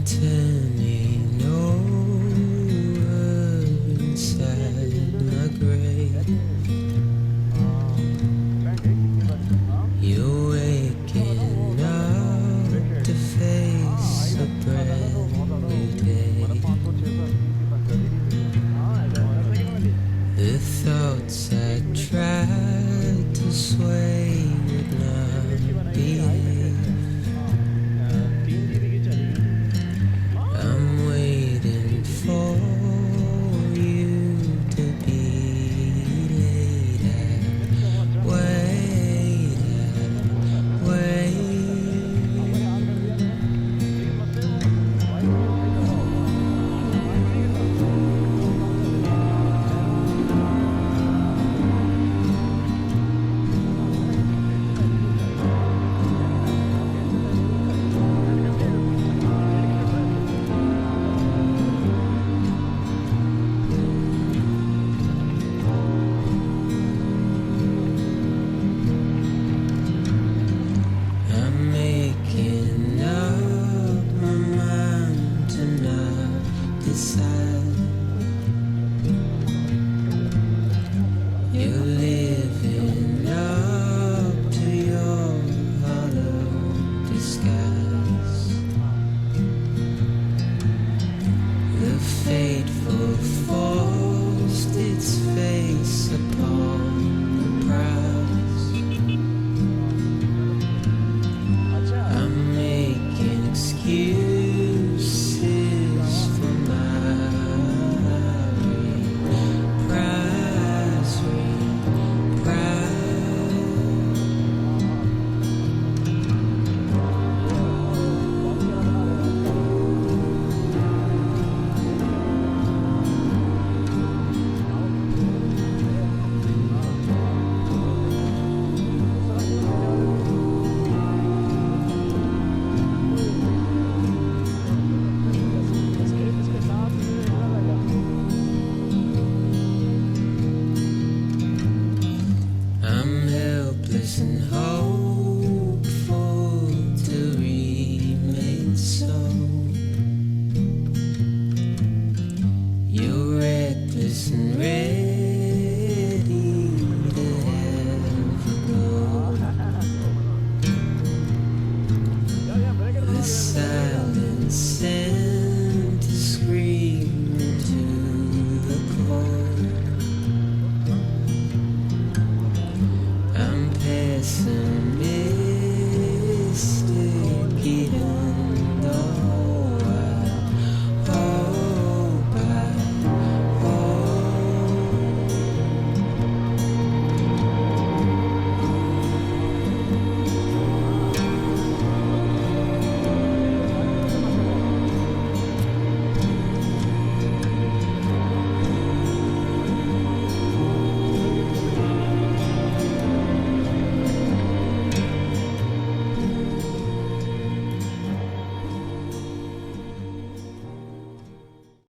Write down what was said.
turning over inside my grave. You're waking up to face a brand new day. The thoughts I tried to sway would not behave. I'm waiting for you to be later. Wait. I'm making up my mind to not decide. You're living up to your hollow disguise. The fateful